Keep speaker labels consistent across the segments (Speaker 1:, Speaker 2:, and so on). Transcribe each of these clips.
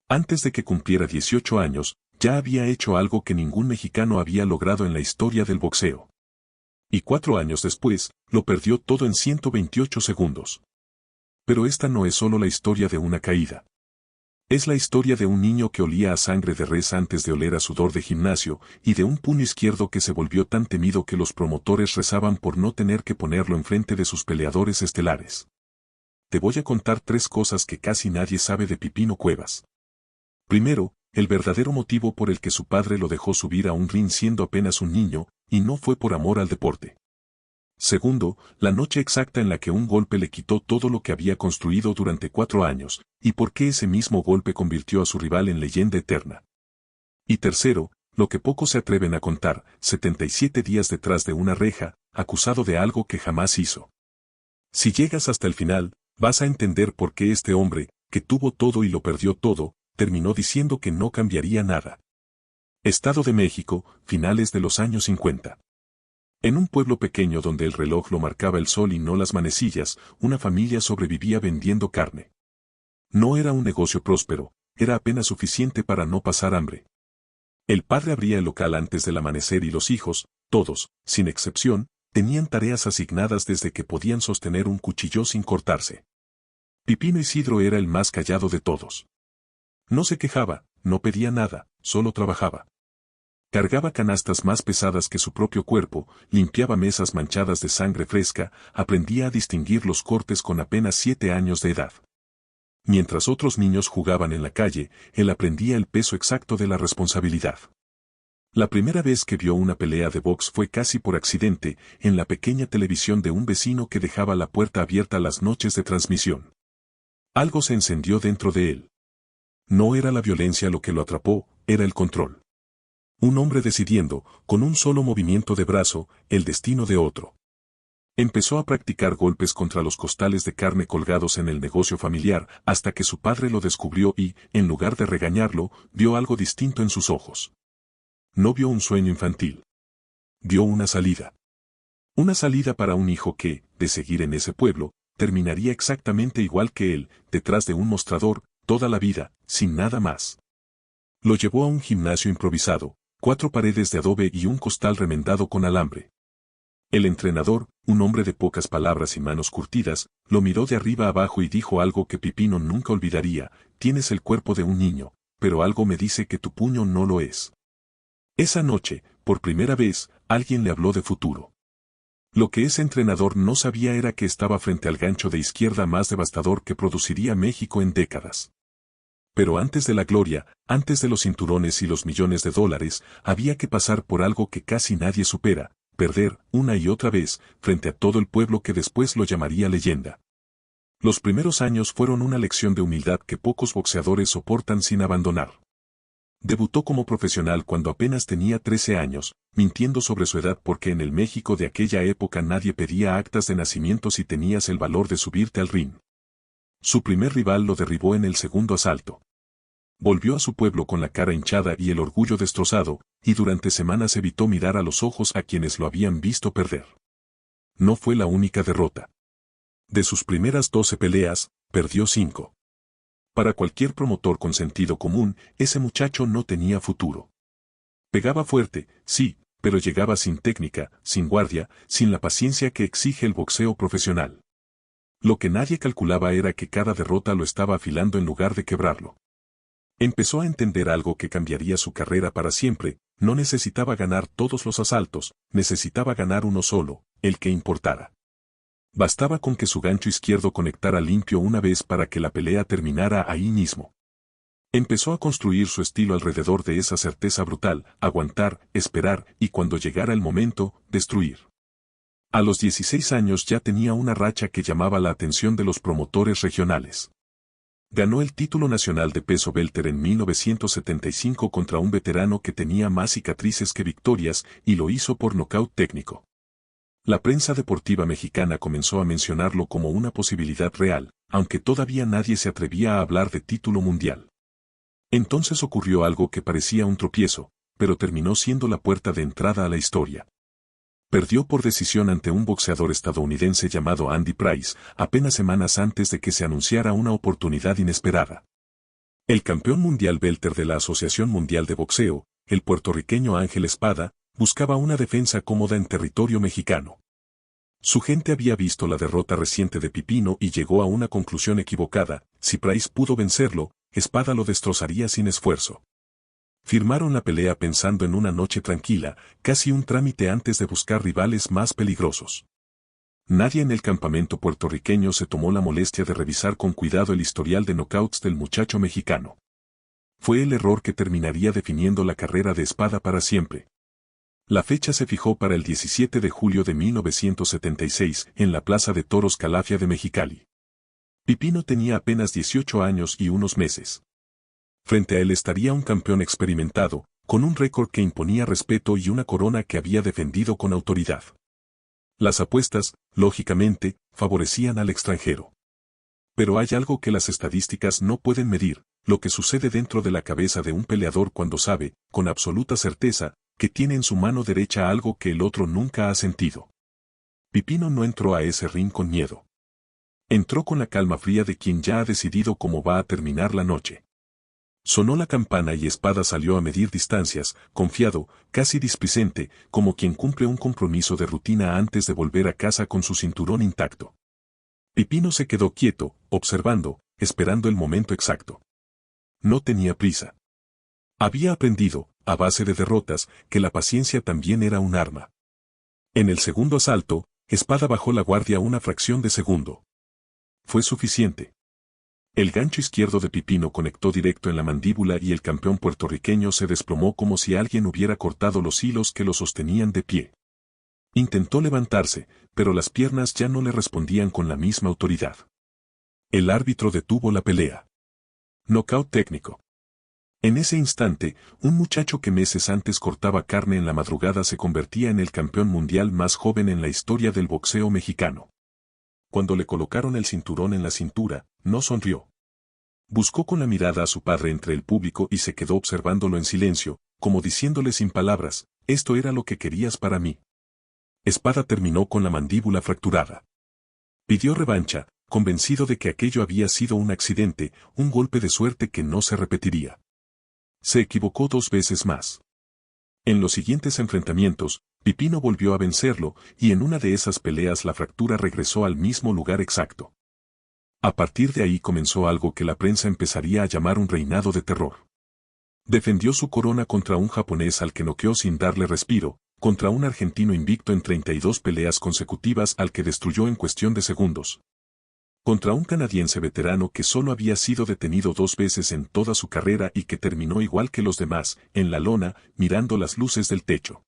Speaker 1: Antes de que cumpliera 18 años, ya había hecho algo que ningún mexicano había logrado en la historia del boxeo. Y 4 años después, lo perdió todo en 128 segundos. Pero esta no es solo la historia de una caída. Es la historia de un niño que olía a sangre de res antes de oler a sudor de gimnasio, y de un puño izquierdo que se volvió tan temido que los promotores rezaban por no tener que ponerlo enfrente de sus peleadores estelares. Te voy a contar 3 cosas que casi nadie sabe de Pipino Cuevas. Primero, el verdadero motivo por el que su padre lo dejó subir a un ring siendo apenas un niño, y no fue por amor al deporte. Segundo, la noche exacta en la que un golpe le quitó todo lo que había construido durante 4 años, y por qué ese mismo golpe convirtió a su rival en leyenda eterna. Y tercero, lo que pocos se atreven a contar, 77 días detrás de una reja, acusado de algo que jamás hizo. Si llegas hasta el final, vas a entender por qué este hombre, que tuvo todo y lo perdió todo, terminó diciendo que no cambiaría nada. Estado de México, finales de los años 50. En un pueblo pequeño donde el reloj lo marcaba el sol y no las manecillas, una familia sobrevivía vendiendo carne. No era un negocio próspero, era apenas suficiente para no pasar hambre. El padre abría el local antes del amanecer y los hijos, todos, sin excepción, tenían tareas asignadas desde que podían sostener un cuchillo sin cortarse. Pipino Isidro era el más callado de todos. No se quejaba, no pedía nada, solo trabajaba. Cargaba canastas más pesadas que su propio cuerpo, limpiaba mesas manchadas de sangre fresca, aprendía a distinguir los cortes con apenas 7 años de edad. Mientras otros niños jugaban en la calle, él aprendía el peso exacto de la responsabilidad. La primera vez que vio una pelea de box fue casi por accidente, en la pequeña televisión de un vecino que dejaba la puerta abierta las noches de transmisión. Algo se encendió dentro de él. No era la violencia lo que lo atrapó, era el control. Un hombre decidiendo, con un solo movimiento de brazo, el destino de otro. Empezó a practicar golpes contra los costales de carne colgados en el negocio familiar, hasta que su padre lo descubrió y, en lugar de regañarlo, vio algo distinto en sus ojos. No vio un sueño infantil. Vio una salida. Una salida para un hijo que, de seguir en ese pueblo, terminaría exactamente igual que él, detrás de un mostrador, toda la vida, sin nada más. Lo llevó a un gimnasio improvisado, 4 paredes de adobe y un costal remendado con alambre. El entrenador, un hombre de pocas palabras y manos curtidas, lo miró de arriba abajo y dijo algo que Pipino nunca olvidaría: tienes el cuerpo de un niño, pero algo me dice que tu puño no lo es. Esa noche, por primera vez, alguien le habló de futuro. Lo que ese entrenador no sabía era que estaba frente al gancho de izquierda más devastador que produciría México en décadas. Pero antes de la gloria, antes de los cinturones y los millones de dólares, había que pasar por algo que casi nadie supera: perder, una y otra vez, frente a todo el pueblo que después lo llamaría leyenda. Los primeros años fueron una lección de humildad que pocos boxeadores soportan sin abandonar. Debutó como profesional cuando apenas tenía 13 años, mintiendo sobre su edad porque en el México de aquella época nadie pedía actas de nacimiento si tenías el valor de subirte al ring. Su primer rival lo derribó en el segundo asalto. Volvió a su pueblo con la cara hinchada y el orgullo destrozado, y durante semanas evitó mirar a los ojos a quienes lo habían visto perder. No fue la única derrota. De sus primeras 12 peleas, perdió 5. Para cualquier promotor con sentido común, ese muchacho no tenía futuro. Pegaba fuerte, sí, pero llegaba sin técnica, sin guardia, sin la paciencia que exige el boxeo profesional. Lo que nadie calculaba era que cada derrota lo estaba afilando en lugar de quebrarlo. Empezó a entender algo que cambiaría su carrera para siempre: no necesitaba ganar todos los asaltos, necesitaba ganar uno solo, el que importara. Bastaba con que su gancho izquierdo conectara limpio una vez para que la pelea terminara ahí mismo. Empezó a construir su estilo alrededor de esa certeza brutal: aguantar, esperar y cuando llegara el momento, destruir. A los 16 años ya tenía una racha que llamaba la atención de los promotores regionales. Ganó el título nacional de peso welter en 1975 contra un veterano que tenía más cicatrices que victorias, y lo hizo por nocaut técnico. La prensa deportiva mexicana comenzó a mencionarlo como una posibilidad real, aunque todavía nadie se atrevía a hablar de título mundial. Entonces ocurrió algo que parecía un tropiezo, pero terminó siendo la puerta de entrada a la historia. Perdió por decisión ante un boxeador estadounidense llamado Andy Price, apenas semanas antes de que se anunciara una oportunidad inesperada. El campeón mundial welter de la Asociación Mundial de Boxeo, el puertorriqueño Ángel Espada, buscaba una defensa cómoda en territorio mexicano. Su gente había visto la derrota reciente de Pipino y llegó a una conclusión equivocada: si Price pudo vencerlo, Espada lo destrozaría sin esfuerzo. Firmaron la pelea pensando en una noche tranquila, casi un trámite antes de buscar rivales más peligrosos. Nadie en el campamento puertorriqueño se tomó la molestia de revisar con cuidado el historial de knockouts del muchacho mexicano. Fue el error que terminaría definiendo la carrera de Espada para siempre. La fecha se fijó para el 17 de julio de 1976 en la Plaza de Toros Calafia de Mexicali. Pipino tenía apenas 18 años y unos meses. Frente a él estaría un campeón experimentado, con un récord que imponía respeto y una corona que había defendido con autoridad. Las apuestas, lógicamente, favorecían al extranjero. Pero hay algo que las estadísticas no pueden medir: lo que sucede dentro de la cabeza de un peleador cuando sabe, con absoluta certeza, que tiene en su mano derecha algo que el otro nunca ha sentido. Pipino no entró a ese ring con miedo. Entró con la calma fría de quien ya ha decidido cómo va a terminar la noche. Sonó la campana y Espada salió a medir distancias, confiado, casi displicente, como quien cumple un compromiso de rutina antes de volver a casa con su cinturón intacto. Pipino se quedó quieto, observando, esperando el momento exacto. No tenía prisa. Había aprendido, a base de derrotas, que la paciencia también era un arma. En el segundo asalto, Espada bajó la guardia una fracción de segundo. Fue suficiente. El gancho izquierdo de Pipino conectó directo en la mandíbula y el campeón puertorriqueño se desplomó como si alguien hubiera cortado los hilos que lo sostenían de pie. Intentó levantarse, pero las piernas ya no le respondían con la misma autoridad. El árbitro detuvo la pelea. Nocaut técnico. En ese instante, un muchacho que meses antes cortaba carne en la madrugada se convertía en el campeón mundial más joven en la historia del boxeo mexicano. Cuando le colocaron el cinturón en la cintura, no sonrió. Buscó con la mirada a su padre entre el público y se quedó observándolo en silencio, como diciéndole sin palabras: esto era lo que querías para mí. Espada terminó con la mandíbula fracturada. Pidió revancha, convencido de que aquello había sido un accidente, un golpe de suerte que no se repetiría. Se equivocó 2 veces más. En los siguientes enfrentamientos, Pipino volvió a vencerlo, y en una de esas peleas la fractura regresó al mismo lugar exacto. A partir de ahí comenzó algo que la prensa empezaría a llamar un reinado de terror. Defendió su corona contra un japonés al que noqueó sin darle respiro, contra un argentino invicto en 32 peleas consecutivas al que destruyó en cuestión de segundos. Contra un canadiense veterano que solo había sido detenido 2 veces en toda su carrera y que terminó igual que los demás, en la lona, mirando las luces del techo.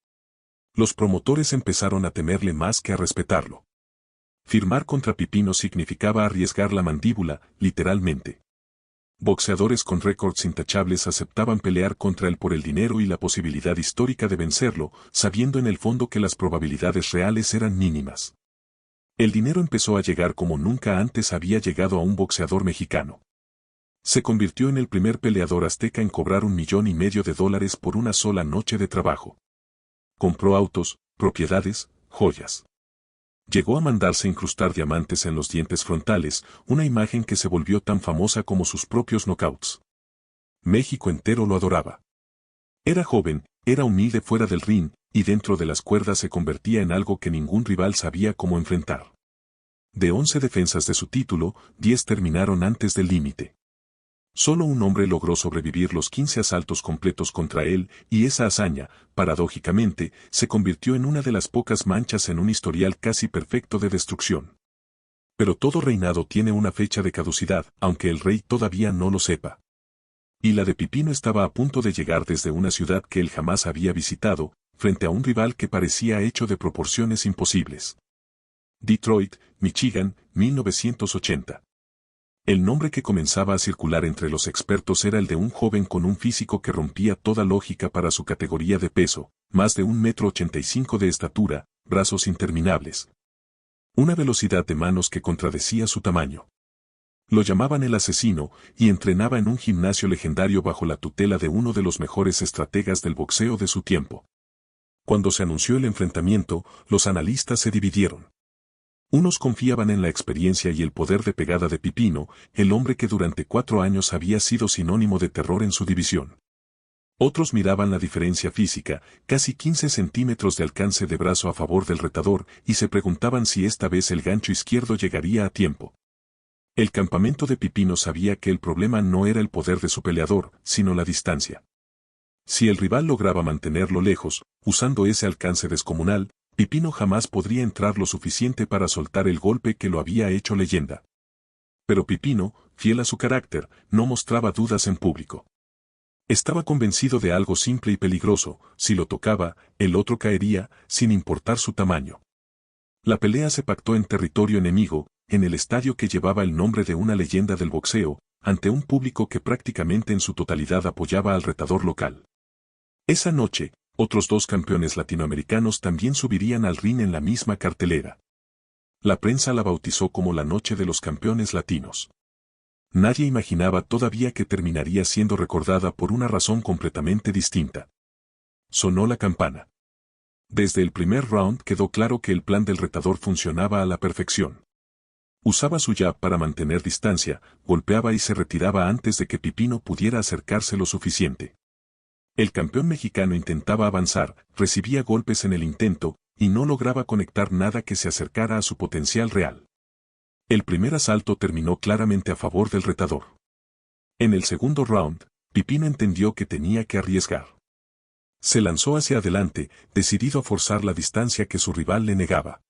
Speaker 1: Los promotores empezaron a temerle más que a respetarlo. Firmar contra Pipino significaba arriesgar la mandíbula, literalmente. Boxeadores con récords intachables aceptaban pelear contra él por el dinero y la posibilidad histórica de vencerlo, sabiendo en el fondo que las probabilidades reales eran mínimas. El dinero empezó a llegar como nunca antes había llegado a un boxeador mexicano. Se convirtió en el primer peleador azteca en cobrar $1,5 millones por una sola noche de trabajo. Compró autos, propiedades, joyas. Llegó a mandarse incrustar diamantes en los dientes frontales, una imagen que se volvió tan famosa como sus propios knockouts. México entero lo adoraba. Era joven, era humilde fuera del ring, y dentro de las cuerdas se convertía en algo que ningún rival sabía cómo enfrentar. De 11 defensas de su título, 10 terminaron antes del límite. Solo un hombre logró sobrevivir los 15 asaltos completos contra él, y esa hazaña, paradójicamente, se convirtió en una de las pocas manchas en un historial casi perfecto de destrucción. Pero todo reinado tiene una fecha de caducidad, aunque el rey todavía no lo sepa. Y la de Pipino estaba a punto de llegar desde una ciudad que él jamás había visitado, frente a un rival que parecía hecho de proporciones imposibles. Detroit, Michigan, 1980. El nombre que comenzaba a circular entre los expertos era el de un joven con un físico que rompía toda lógica para su categoría de peso, más de 1,85 m de estatura, brazos interminables. Una velocidad de manos que contradecía su tamaño. Lo llamaban el asesino, y entrenaba en un gimnasio legendario bajo la tutela de uno de los mejores estrategas del boxeo de su tiempo. Cuando se anunció el enfrentamiento, los analistas se dividieron. Unos confiaban en la experiencia y el poder de pegada de Pipino, el hombre que durante 4 años había sido sinónimo de terror en su división. Otros miraban la diferencia física, casi 15 centímetros de alcance de brazo a favor del retador, y se preguntaban si esta vez el gancho izquierdo llegaría a tiempo. El campamento de Pipino sabía que el problema no era el poder de su peleador, sino la distancia. Si el rival lograba mantenerlo lejos, usando ese alcance descomunal, Pipino jamás podría entrar lo suficiente para soltar el golpe que lo había hecho leyenda. Pero Pipino, fiel a su carácter, no mostraba dudas en público. Estaba convencido de algo simple y peligroso: si lo tocaba, el otro caería, sin importar su tamaño. La pelea se pactó en territorio enemigo, en el estadio que llevaba el nombre de una leyenda del boxeo, ante un público que prácticamente en su totalidad apoyaba al retador local. Esa noche, otros 2 campeones latinoamericanos también subirían al ring en la misma cartelera. La prensa la bautizó como la Noche de los Campeones Latinos. Nadie imaginaba todavía que terminaría siendo recordada por una razón completamente distinta. Sonó la campana. Desde el primer round quedó claro que el plan del retador funcionaba a la perfección. Usaba su jab para mantener distancia, golpeaba y se retiraba antes de que Pipino pudiera acercarse lo suficiente. El campeón mexicano intentaba avanzar, recibía golpes en el intento, y no lograba conectar nada que se acercara a su potencial real. El primer asalto terminó claramente a favor del retador. En el segundo round, Pipino entendió que tenía que arriesgar. Se lanzó hacia adelante, decidido a forzar la distancia que su rival le negaba.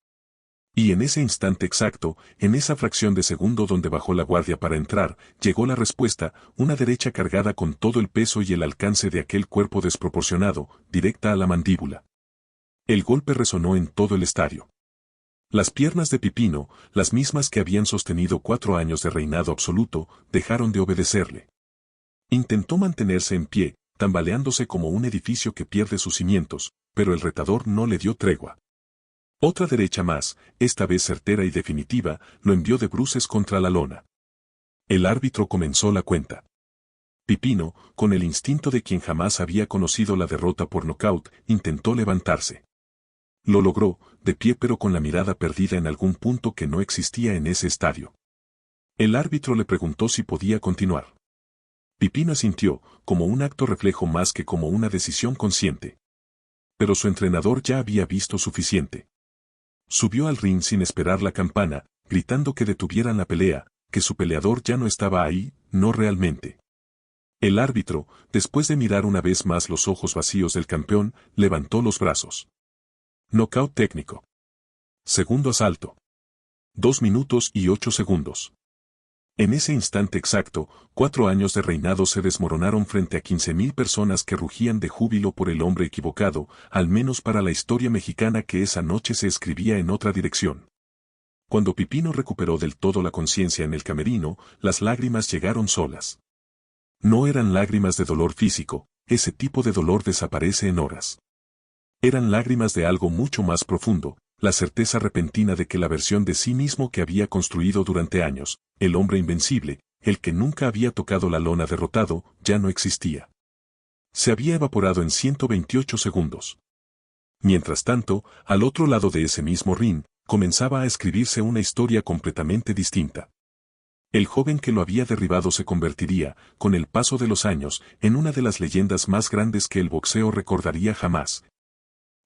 Speaker 1: Y en ese instante exacto, en esa fracción de segundo donde bajó la guardia para entrar, llegó la respuesta: una derecha cargada con todo el peso y el alcance de aquel cuerpo desproporcionado, directa a la mandíbula. El golpe resonó en todo el estadio. Las piernas de Pipino, las mismas que habían sostenido 4 años de reinado absoluto, dejaron de obedecerle. Intentó mantenerse en pie, tambaleándose como un edificio que pierde sus cimientos, pero el retador no le dio tregua. Otra derecha más, esta vez certera y definitiva, lo envió de bruces contra la lona. El árbitro comenzó la cuenta. Pipino, con el instinto de quien jamás había conocido la derrota por nocaut, intentó levantarse. Lo logró, de pie pero con la mirada perdida en algún punto que no existía en ese estadio. El árbitro le preguntó si podía continuar. Pipino asintió, como un acto reflejo más que como una decisión consciente. Pero su entrenador ya había visto suficiente. Subió al ring sin esperar la campana, gritando que detuvieran la pelea, que su peleador ya no estaba ahí, no realmente. El árbitro, después de mirar una vez más los ojos vacíos del campeón, levantó los brazos. Nocaut técnico. Segundo asalto. 2 minutos y 8 segundos. En ese instante exacto, 4 años de reinado se desmoronaron frente a 15,000 personas que rugían de júbilo por el hombre equivocado, al menos para la historia mexicana que esa noche se escribía en otra dirección. Cuando Pipino recuperó del todo la conciencia en el camerino, las lágrimas llegaron solas. No eran lágrimas de dolor físico, ese tipo de dolor desaparece en horas. Eran lágrimas de algo mucho más profundo, la certeza repentina de que la versión de sí mismo que había construido durante años, el hombre invencible, el que nunca había tocado la lona derrotado, ya no existía. Se había evaporado en 128 segundos. Mientras tanto, al otro lado de ese mismo ring, comenzaba a escribirse una historia completamente distinta. El joven que lo había derribado se convertiría, con el paso de los años, en una de las leyendas más grandes que el boxeo recordaría jamás,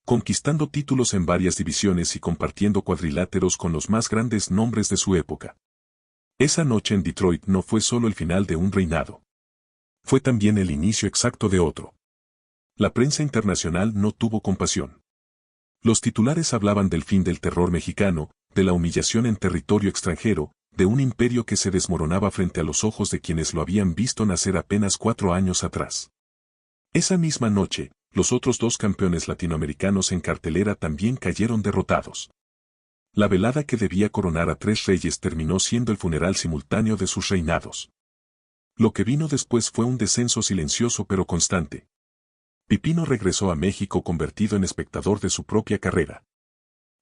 Speaker 1: conquistando títulos en varias divisiones y compartiendo cuadriláteros con los más grandes nombres de su época. Esa noche en Detroit no fue solo el final de un reinado. Fue también el inicio exacto de otro. La prensa internacional no tuvo compasión. Los titulares hablaban del fin del terror mexicano, de la humillación en territorio extranjero, de un imperio que se desmoronaba frente a los ojos de quienes lo habían visto nacer apenas 4 años atrás. Esa misma noche, los otros 2 campeones latinoamericanos en cartelera también cayeron derrotados. La velada que debía coronar a 3 reyes terminó siendo el funeral simultáneo de sus reinados. Lo que vino después fue un descenso silencioso pero constante. Pipino regresó a México convertido en espectador de su propia carrera.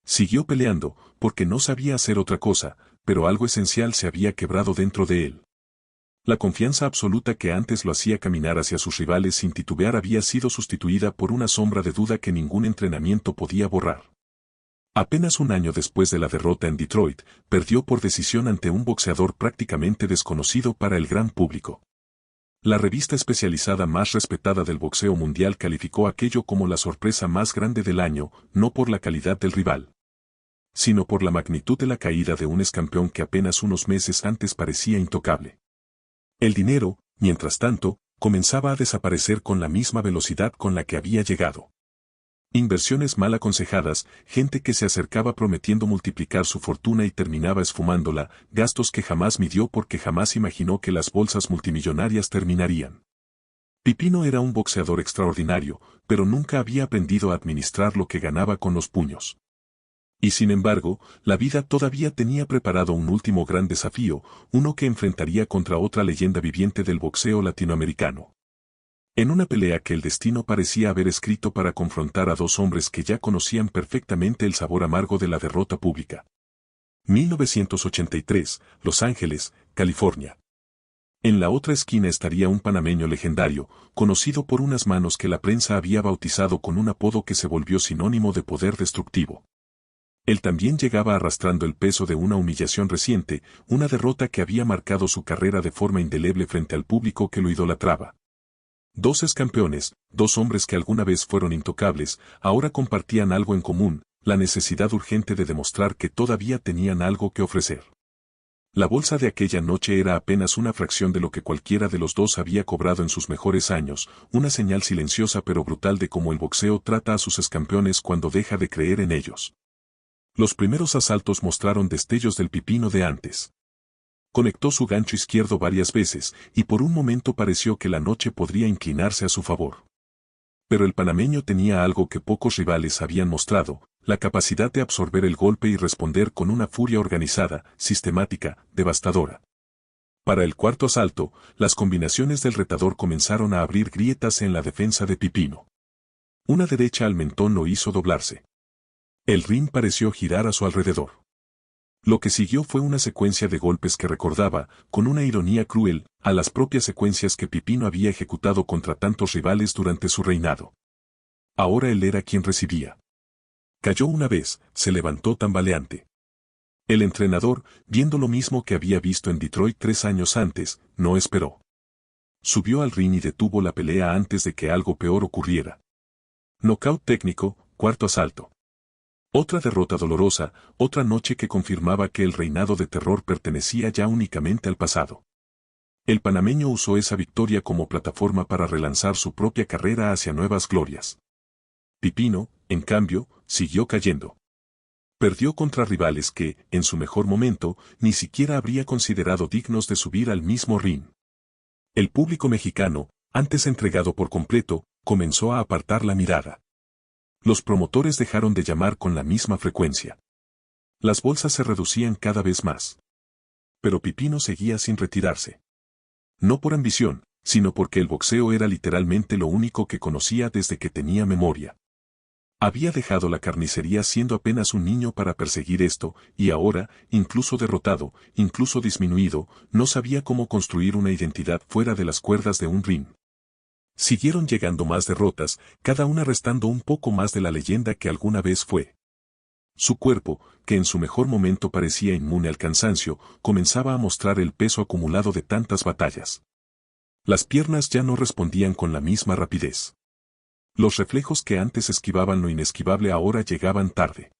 Speaker 1: Siguió peleando, porque no sabía hacer otra cosa, pero algo esencial se había quebrado dentro de él. La confianza absoluta que antes lo hacía caminar hacia sus rivales sin titubear había sido sustituida por una sombra de duda que ningún entrenamiento podía borrar. Apenas un año después de la derrota en Detroit, perdió por decisión ante un boxeador prácticamente desconocido para el gran público. La revista especializada más respetada del boxeo mundial calificó aquello como la sorpresa más grande del año, no por la calidad del rival, sino por la magnitud de la caída de un excampeón que apenas unos meses antes parecía intocable. El dinero, mientras tanto, comenzaba a desaparecer con la misma velocidad con la que había llegado. Inversiones mal aconsejadas, gente que se acercaba prometiendo multiplicar su fortuna y terminaba esfumándola, gastos que jamás midió porque jamás imaginó que las bolsas multimillonarias terminarían. Pipino era un boxeador extraordinario, pero nunca había aprendido a administrar lo que ganaba con los puños. Y sin embargo, la vida todavía tenía preparado un último gran desafío, uno que enfrentaría contra otra leyenda viviente del boxeo latinoamericano. En una pelea que el destino parecía haber escrito para confrontar a dos hombres que ya conocían perfectamente el sabor amargo de la derrota pública. 1983, Los Ángeles, California. En la otra esquina estaría un panameño legendario, conocido por unas manos que la prensa había bautizado con un apodo que se volvió sinónimo de poder destructivo. Él también llegaba arrastrando el peso de una humillación reciente, una derrota que había marcado su carrera de forma indeleble frente al público que lo idolatraba. Dos excampeones, dos hombres que alguna vez fueron intocables, ahora compartían algo en común, la necesidad urgente de demostrar que todavía tenían algo que ofrecer. La bolsa de aquella noche era apenas una fracción de lo que cualquiera de los dos había cobrado en sus mejores años, una señal silenciosa pero brutal de cómo el boxeo trata a sus excampeones cuando deja de creer en ellos. Los primeros asaltos mostraron destellos del Pipino de antes. Conectó su gancho izquierdo varias veces, y por un momento pareció que la noche podría inclinarse a su favor. Pero el panameño tenía algo que pocos rivales habían mostrado, la capacidad de absorber el golpe y responder con una furia organizada, sistemática, devastadora. Para el cuarto asalto, las combinaciones del retador comenzaron a abrir grietas en la defensa de Pipino. Una derecha al mentón lo hizo doblarse. El ring pareció girar a su alrededor. Lo que siguió fue una secuencia de golpes que recordaba, con una ironía cruel, a las propias secuencias que Pipino había ejecutado contra tantos rivales durante su reinado. Ahora él era quien recibía. Cayó una vez, se levantó tambaleante. El entrenador, viendo lo mismo que había visto en Detroit 3 años antes, no esperó. Subió al ring y detuvo la pelea antes de que algo peor ocurriera. Nocaut técnico, cuarto asalto. Otra derrota dolorosa, otra noche que confirmaba que el reinado de terror pertenecía ya únicamente al pasado. El panameño usó esa victoria como plataforma para relanzar su propia carrera hacia nuevas glorias. Pipino, en cambio, siguió cayendo. Perdió contra rivales que, en su mejor momento, ni siquiera habría considerado dignos de subir al mismo ring. El público mexicano, antes entregado por completo, comenzó a apartar la mirada. Los promotores dejaron de llamar con la misma frecuencia. Las bolsas se reducían cada vez más. Pero Pipino seguía sin retirarse. No por ambición, sino porque el boxeo era literalmente lo único que conocía desde que tenía memoria. Había dejado la carnicería siendo apenas un niño para perseguir esto, y ahora, incluso derrotado, incluso disminuido, no sabía cómo construir una identidad fuera de las cuerdas de un ring. Siguieron llegando más derrotas, cada una restando un poco más de la leyenda que alguna vez fue. Su cuerpo, que en su mejor momento parecía inmune al cansancio, comenzaba a mostrar el peso acumulado de tantas batallas. Las piernas ya no respondían con la misma rapidez. Los reflejos que antes esquivaban lo inesquivable ahora llegaban tarde.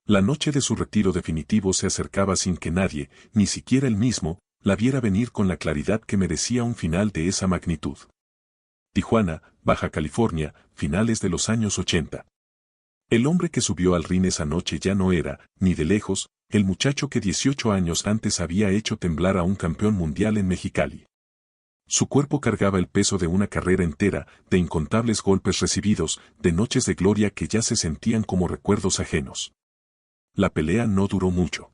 Speaker 1: La noche de su retiro definitivo se acercaba sin que nadie, ni siquiera él mismo, la viera venir con la claridad que merecía un final de esa magnitud. Tijuana, Baja California, finales de los años 80. El hombre que subió al ring esa noche ya no era, ni de lejos, el muchacho que 18 años antes había hecho temblar a un campeón mundial en Mexicali. Su cuerpo cargaba el peso de una carrera entera, de incontables golpes recibidos, de noches de gloria que ya se sentían como recuerdos ajenos. La pelea no duró mucho.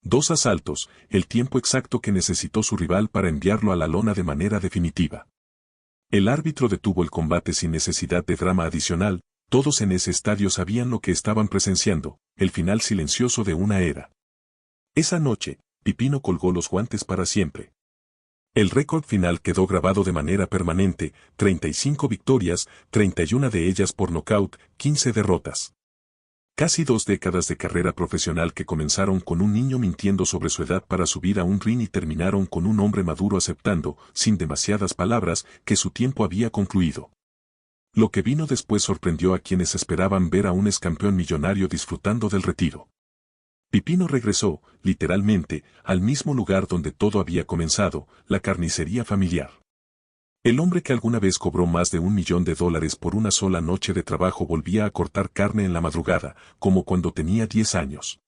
Speaker 1: 2 asaltos, el tiempo exacto que necesitó su rival para enviarlo a la lona de manera definitiva. El árbitro detuvo el combate sin necesidad de drama adicional, todos en ese estadio sabían lo que estaban presenciando, el final silencioso de una era. Esa noche, Pipino colgó los guantes para siempre. El récord final quedó grabado de manera permanente, 35 victorias, 31 de ellas por nocaut, 15 derrotas. Casi 2 décadas de carrera profesional que comenzaron con un niño mintiendo sobre su edad para subir a un ring y terminaron con un hombre maduro aceptando, sin demasiadas palabras, que su tiempo había concluido. Lo que vino después sorprendió a quienes esperaban ver a un excampeón millonario disfrutando del retiro. Pipino regresó, literalmente, al mismo lugar donde todo había comenzado, la carnicería familiar. El hombre que alguna vez cobró más de $1 millón por una sola noche de trabajo volvía a cortar carne en la madrugada, como cuando tenía 10 años.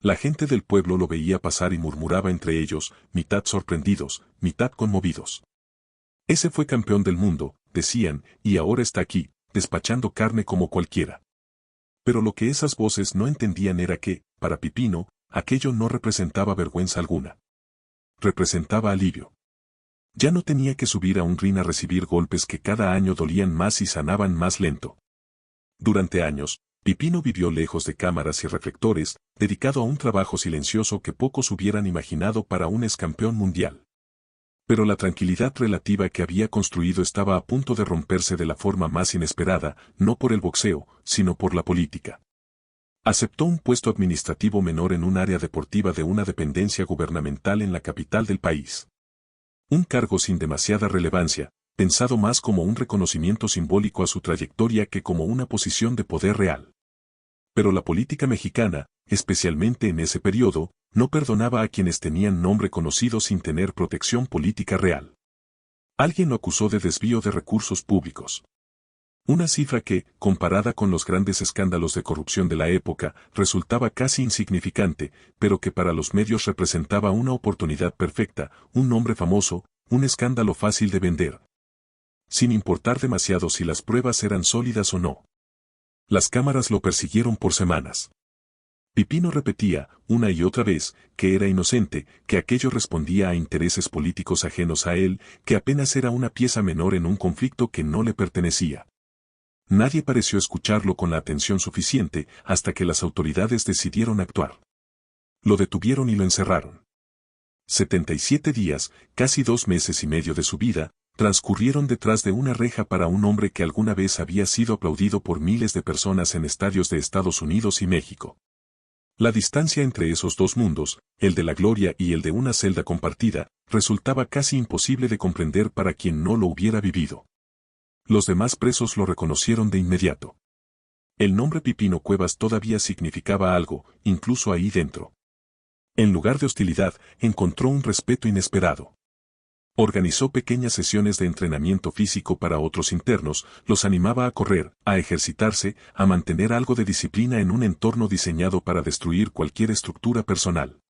Speaker 1: La gente del pueblo lo veía pasar y murmuraba entre ellos, mitad sorprendidos, mitad conmovidos. Ese fue campeón del mundo, decían, y ahora está aquí, despachando carne como cualquiera. Pero lo que esas voces no entendían era que, para Pipino, aquello no representaba vergüenza alguna. Representaba alivio. Ya no tenía que subir a un ring a recibir golpes que cada año dolían más y sanaban más lento. Durante años, Pipino vivió lejos de cámaras y reflectores, dedicado a un trabajo silencioso que pocos hubieran imaginado para un excampeón mundial. Pero la tranquilidad relativa que había construido estaba a punto de romperse de la forma más inesperada, no por el boxeo, sino por la política. Aceptó un puesto administrativo menor en un área deportiva de una dependencia gubernamental en la capital del país. Un cargo sin demasiada relevancia, pensado más como un reconocimiento simbólico a su trayectoria que como una posición de poder real. Pero la política mexicana, especialmente en ese periodo, no perdonaba a quienes tenían nombre conocido sin tener protección política real. Alguien lo acusó de desvío de recursos públicos. Una cifra que, comparada con los grandes escándalos de corrupción de la época, resultaba casi insignificante, pero que para los medios representaba una oportunidad perfecta, un nombre famoso, un escándalo fácil de vender. Sin importar demasiado si las pruebas eran sólidas o no. Las cámaras lo persiguieron por semanas. Pipino repetía, una y otra vez, que era inocente, que aquello respondía a intereses políticos ajenos a él, que apenas era una pieza menor en un conflicto que no le pertenecía. Nadie pareció escucharlo con la atención suficiente hasta que las autoridades decidieron actuar. Lo detuvieron y lo encerraron. 77 días, casi 2 meses y medio de su vida, transcurrieron detrás de una reja para un hombre que alguna vez había sido aplaudido por miles de personas en estadios de Estados Unidos y México. La distancia entre esos dos mundos, el de la gloria y el de una celda compartida, resultaba casi imposible de comprender para quien no lo hubiera vivido. Los demás presos lo reconocieron de inmediato. El nombre Pipino Cuevas todavía significaba algo, incluso ahí dentro. En lugar de hostilidad, encontró un respeto inesperado. Organizó pequeñas sesiones de entrenamiento físico para otros internos, los animaba a correr, a ejercitarse, a mantener algo de disciplina en un entorno diseñado para destruir cualquier estructura personal.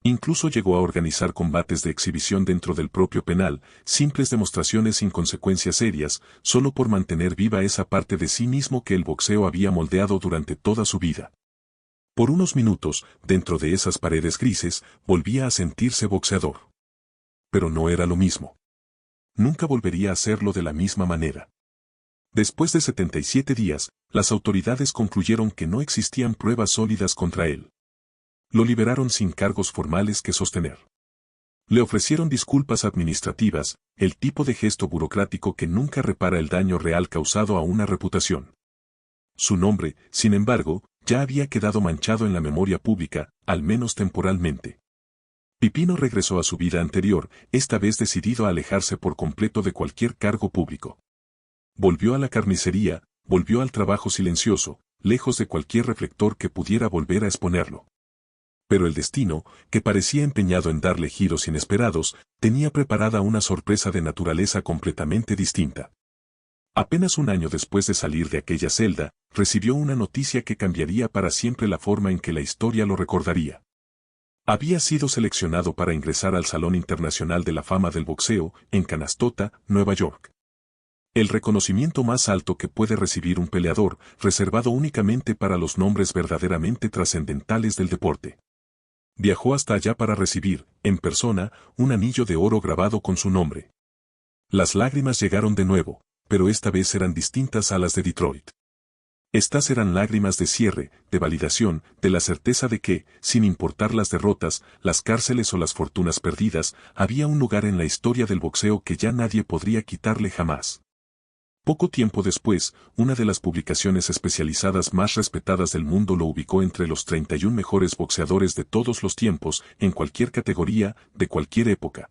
Speaker 1: Incluso llegó a organizar combates de exhibición dentro del propio penal, simples demostraciones sin consecuencias serias, solo por mantener viva esa parte de sí mismo que el boxeo había moldeado durante toda su vida. Por unos minutos, dentro de esas paredes grises, volvía a sentirse boxeador. Pero no era lo mismo. Nunca volvería a hacerlo de la misma manera. Después de 77 días, las autoridades concluyeron que no existían pruebas sólidas contra él. Lo liberaron sin cargos formales que sostener. Le ofrecieron disculpas administrativas, el tipo de gesto burocrático que nunca repara el daño real causado a una reputación. Su nombre, sin embargo, ya había quedado manchado en la memoria pública, al menos temporalmente. Pipino regresó a su vida anterior, esta vez decidido a alejarse por completo de cualquier cargo público. Volvió a la carnicería, volvió al trabajo silencioso, lejos de cualquier reflector que pudiera volver a exponerlo. Pero el destino, que parecía empeñado en darle giros inesperados, tenía preparada una sorpresa de naturaleza completamente distinta. Apenas un año después de salir de aquella celda, recibió una noticia que cambiaría para siempre la forma en que la historia lo recordaría. Había sido seleccionado para ingresar al Salón Internacional de la Fama del Boxeo, en Canastota, Nueva York. El reconocimiento más alto que puede recibir un peleador, reservado únicamente para los nombres verdaderamente trascendentales del deporte. Viajó hasta allá para recibir, en persona, un anillo de oro grabado con su nombre. Las lágrimas llegaron de nuevo, pero esta vez eran distintas a las de Detroit. Estas eran lágrimas de cierre, de validación, de la certeza de que, sin importar las derrotas, las cárceles o las fortunas perdidas, había un lugar en la historia del boxeo que ya nadie podría quitarle jamás. Poco tiempo después, una de las publicaciones especializadas más respetadas del mundo lo ubicó entre los 31 mejores boxeadores de todos los tiempos, en cualquier categoría, de cualquier época.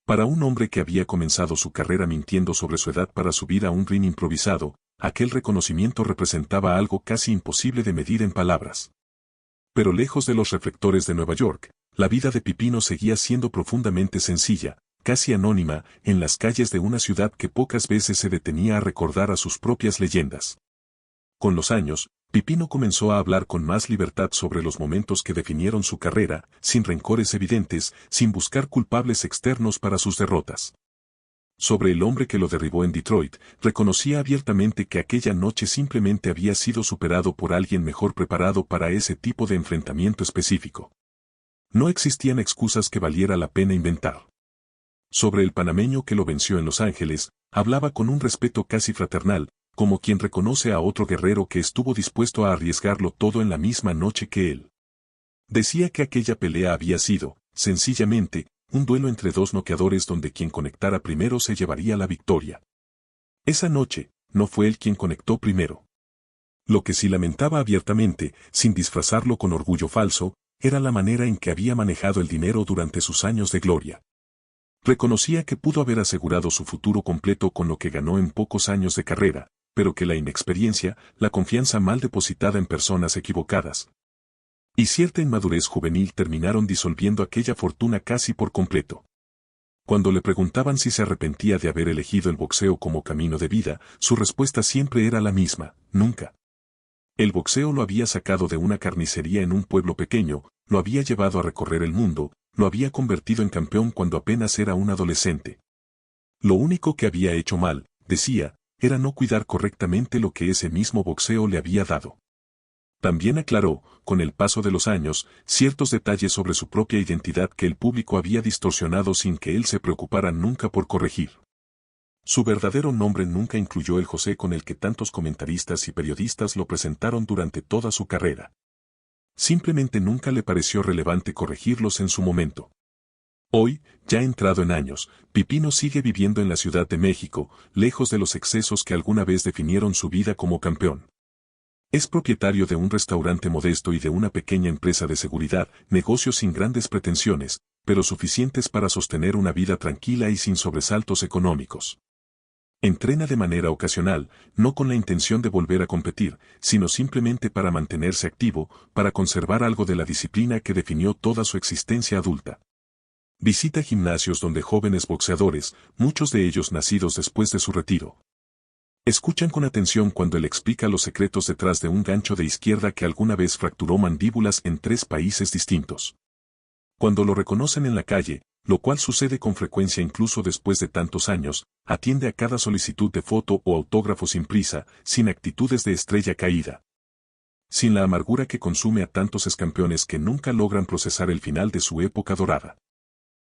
Speaker 1: Para un hombre que había comenzado su carrera mintiendo sobre su edad para subir a un ring improvisado, aquel reconocimiento representaba algo casi imposible de medir en palabras. Pero lejos de los reflectores de Nueva York, la vida de Pipino seguía siendo profundamente sencilla, casi anónima, en las calles de una ciudad que pocas veces se detenía a recordar a sus propias leyendas. Con los años, Pipino comenzó a hablar con más libertad sobre los momentos que definieron su carrera, sin rencores evidentes, sin buscar culpables externos para sus derrotas. Sobre el hombre que lo derribó en Detroit, reconocía abiertamente que aquella noche simplemente había sido superado por alguien mejor preparado para ese tipo de enfrentamiento específico. No existían excusas que valiera la pena inventar. Sobre el panameño que lo venció en Los Ángeles, hablaba con un respeto casi fraternal, como quien reconoce a otro guerrero que estuvo dispuesto a arriesgarlo todo en la misma noche que él. Decía que aquella pelea había sido, sencillamente, un duelo entre dos noqueadores donde quien conectara primero se llevaría la victoria. Esa noche, no fue él quien conectó primero. Lo que sí lamentaba abiertamente, sin disfrazarlo con orgullo falso, era la manera en que había manejado el dinero durante sus años de gloria. Reconocía que pudo haber asegurado su futuro completo con lo que ganó en pocos años de carrera, pero que la inexperiencia, la confianza mal depositada en personas equivocadas y cierta inmadurez juvenil terminaron disolviendo aquella fortuna casi por completo. Cuando le preguntaban si se arrepentía de haber elegido el boxeo como camino de vida, su respuesta siempre era la misma: nunca. El boxeo lo había sacado de una carnicería en un pueblo pequeño, lo había llevado a recorrer el mundo, lo había convertido en campeón cuando apenas era un adolescente. Lo único que había hecho mal, decía, era no cuidar correctamente lo que ese mismo boxeo le había dado. También aclaró, con el paso de los años, ciertos detalles sobre su propia identidad que el público había distorsionado sin que él se preocupara nunca por corregir. Su verdadero nombre nunca incluyó el José con el que tantos comentaristas y periodistas lo presentaron durante toda su carrera. Simplemente nunca le pareció relevante corregirlos en su momento. Hoy, ya entrado en años, Pipino sigue viviendo en la Ciudad de México, lejos de los excesos que alguna vez definieron su vida como campeón. Es propietario de un restaurante modesto y de una pequeña empresa de seguridad, negocios sin grandes pretensiones, pero suficientes para sostener una vida tranquila y sin sobresaltos económicos. Entrena de manera ocasional, no con la intención de volver a competir, sino simplemente para mantenerse activo, para conservar algo de la disciplina que definió toda su existencia adulta. Visita gimnasios donde jóvenes boxeadores, muchos de ellos nacidos después de su retiro, escuchan con atención cuando él explica los secretos detrás de un gancho de izquierda que alguna vez fracturó mandíbulas en 3 países distintos. Cuando lo reconocen en la calle, lo cual sucede con frecuencia incluso después de tantos años, atiende a cada solicitud de foto o autógrafo sin prisa, sin actitudes de estrella caída. Sin la amargura que consume a tantos excampeones que nunca logran procesar el final de su época dorada.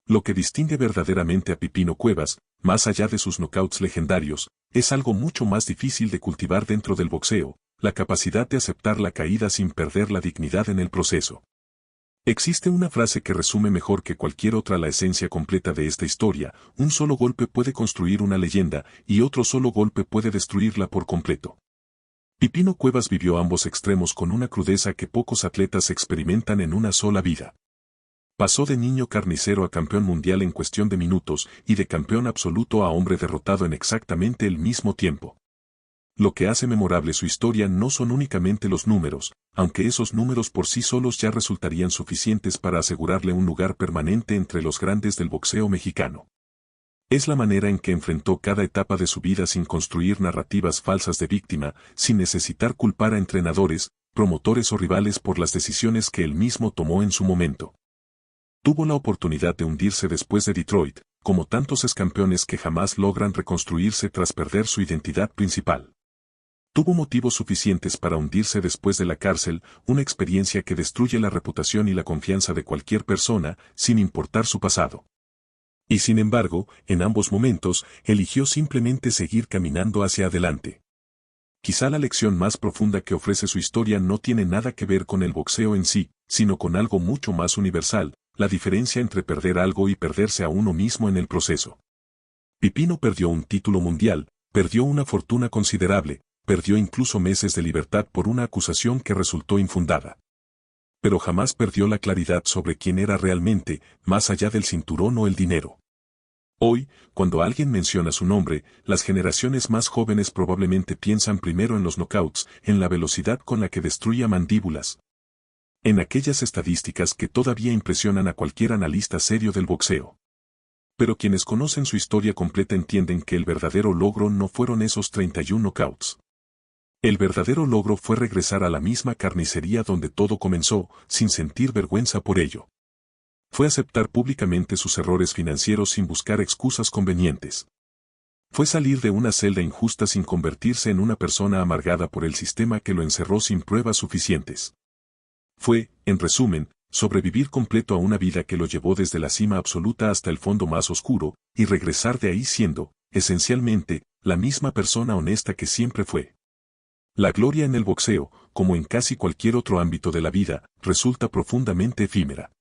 Speaker 1: Lo que distingue verdaderamente a Pipino Cuevas, más allá de sus knockouts legendarios, es algo mucho más difícil de cultivar dentro del boxeo, la capacidad de aceptar la caída sin perder la dignidad en el proceso. Existe una frase que resume mejor que cualquier otra la esencia completa de esta historia: un solo golpe puede construir una leyenda, y otro solo golpe puede destruirla por completo. Pipino Cuevas vivió ambos extremos con una crudeza que pocos atletas experimentan en una sola vida. Pasó de niño carnicero a campeón mundial en cuestión de minutos y de campeón absoluto a hombre derrotado en exactamente el mismo tiempo. Lo que hace memorable su historia no son únicamente los números, aunque esos números por sí solos ya resultarían suficientes para asegurarle un lugar permanente entre los grandes del boxeo mexicano. Es la manera en que enfrentó cada etapa de su vida sin construir narrativas falsas de víctima, sin necesitar culpar a entrenadores, promotores o rivales por las decisiones que él mismo tomó en su momento. Tuvo la oportunidad de hundirse después de Detroit, como tantos excampeones que jamás logran reconstruirse tras perder su identidad principal. Tuvo motivos suficientes para hundirse después de la cárcel, una experiencia que destruye la reputación y la confianza de cualquier persona, sin importar su pasado. Y sin embargo, en ambos momentos, eligió simplemente seguir caminando hacia adelante. Quizá la lección más profunda que ofrece su historia no tiene nada que ver con el boxeo en sí, sino con algo mucho más universal: la diferencia entre perder algo y perderse a uno mismo en el proceso. Pipino perdió un título mundial, Perdió una fortuna considerable, perdió incluso meses de libertad por una acusación que resultó infundada. Pero jamás perdió la claridad sobre quién era realmente, más allá del cinturón o el dinero. Hoy, cuando alguien menciona su nombre, las generaciones más jóvenes probablemente piensan primero en los knockouts, en la velocidad con la que destruía mandíbulas, en aquellas estadísticas que todavía impresionan a cualquier analista serio del boxeo. Pero quienes conocen su historia completa entienden que el verdadero logro no fueron esos 31 knockouts. El verdadero logro fue regresar a la misma carnicería donde todo comenzó, sin sentir vergüenza por ello. Fue aceptar públicamente sus errores financieros sin buscar excusas convenientes. Fue salir de una celda injusta sin convertirse en una persona amargada por el sistema que lo encerró sin pruebas suficientes. Fue, en resumen, sobrevivir completo a una vida que lo llevó desde la cima absoluta hasta el fondo más oscuro, y regresar de ahí siendo, esencialmente, la misma persona honesta que siempre fue. La gloria en el boxeo, como en casi cualquier otro ámbito de la vida, resulta profundamente efímera.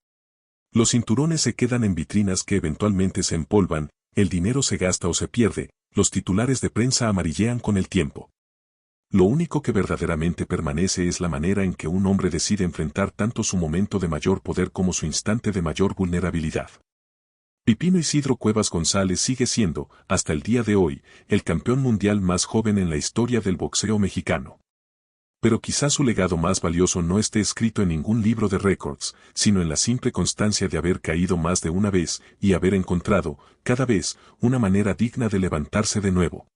Speaker 1: Los cinturones se quedan en vitrinas que eventualmente se empolvan, el dinero se gasta o se pierde, los titulares de prensa amarillean con el tiempo. Lo único que verdaderamente permanece es la manera en que un hombre decide enfrentar tanto su momento de mayor poder como su instante de mayor vulnerabilidad. Pipino Isidro Cuevas González sigue siendo, hasta el día de hoy, el campeón mundial más joven en la historia del boxeo mexicano. Pero quizás su legado más valioso no esté escrito en ningún libro de récords, sino en la simple constancia de haber caído más de una vez y haber encontrado, cada vez, una manera digna de levantarse de nuevo.